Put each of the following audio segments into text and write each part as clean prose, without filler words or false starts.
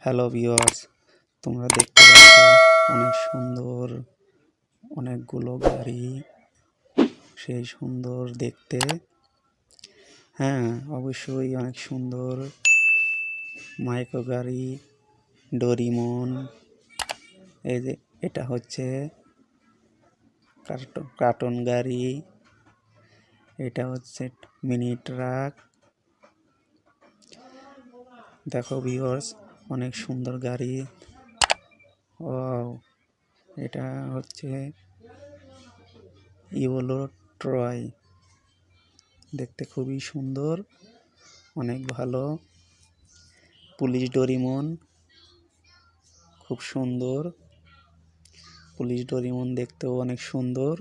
Hello viewers, তোমরা দেখতে পাচ্ছ অনেক সুন্দর অনেকগুলো গাড়ি, সেই সুন্দর দেখতে। হ্যাঁ, অবশ্যই অনেক সুন্দর মাইক্রো গাড়ি, ডোরিমন। এই যে এটা হচ্ছে কার্টুন গাড়ি, এটা হচ্ছে মিনি ট্রাক। দেখো ভিউয়ার্স, অনেক সুন্দর গাড়ি। এটা হচ্ছে ইয়েলো ট্রয়, দেখতে খুবই সুন্দর, অনেক ভালো। পুলিশ ডোরিমন, খুব সুন্দর। পুলিশ ডোরিমন দেখতেও অনেক সুন্দর।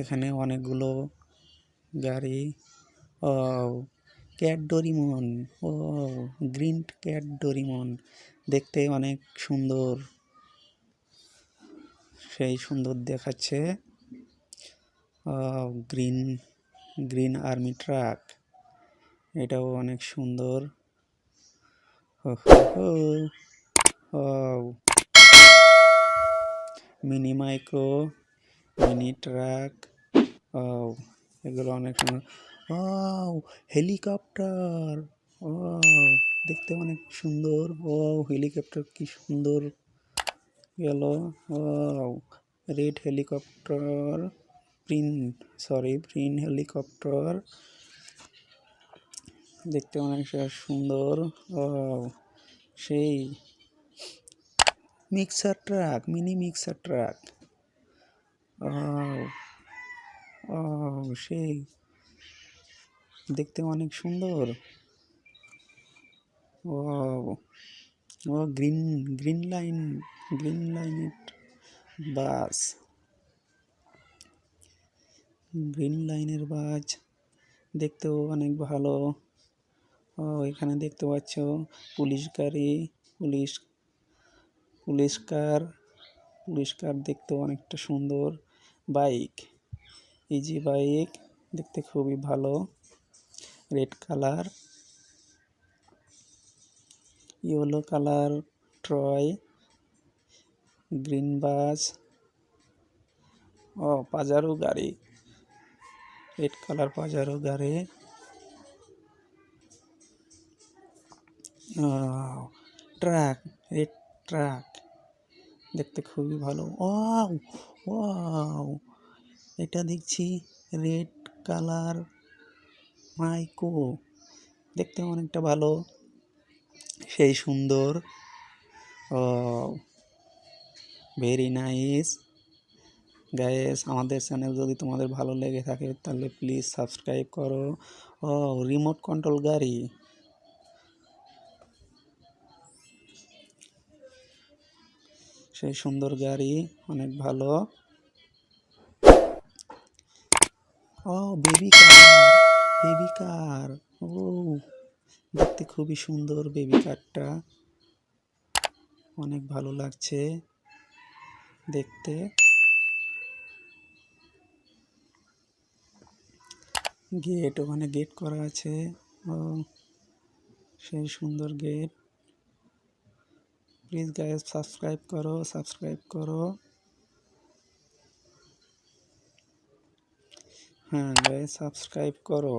এখানে অনেকগুলো গাড়ি। Cat Doraemon, green cat Doraemon দেখতে অনেক সুন্দর, সেই সুন্দর দেখাচ্ছে। গ্রিন গ্রিন আর্মি ট্রাক, এটাও অনেক সুন্দর। মিনি মাইক্রো, মিনি ট্রাক, এগুলো অনেক সুন্দর। হেলিকপ্টার, দেখতে অনেক সুন্দর। হেলিকপ্টার কি সুন্দর গেল। রেড হেলিকপ্টার, প্রিন্ট হেলিকপ্টার দেখতে অনেক সুন্দর। সেই mixer truck, mini mixer truck, সেই দেখতে অনেক সুন্দর। গ্রিন লাইনের বাস, গ্রিন লাইনের বাস দেখতেও অনেক ভালো। এখানে দেখতে পাচ্ছ পুলিশ গাড়ি, পুলিশ কার দেখতেও অনেকটা সুন্দর। বাইক, ইজি বাইক দেখতে খুবই ভালো, রেড কালার, ইয়েলো কালার ট্রয়, গ্রিন বাস, পাজারো গাড়ি, রেড কালার পাজারো গাড়ি, ট্রাক, রেড ট্রাক দেখতে খুবই ভালো। এটা দেখছি রেড কালার মাইকো, দেখতে অনেকটা ভালো, সেই সুন্দর। Very nice guys. আমাদের চ্যানেল যদি তোমাদের ভালো লেগে থাকে তাহলে প্লিজ সাবস্ক্রাইব করো। রিমোট কন্ট্রোল গাড়ি, সেই সুন্দর গাড়ি, অনেক ভালো। বেবি কার, দেখতে খুবই সুন্দর। বেবি কারটা অনেক ভালো লাগছে দেখতে। গেট, ওখানে গেট করা আছে, সেই সুন্দর গেট। প্লিজ গাইস সাবস্ক্রাইব করো। হ্যাঁ গাইস, সাবস্ক্রাইব করো।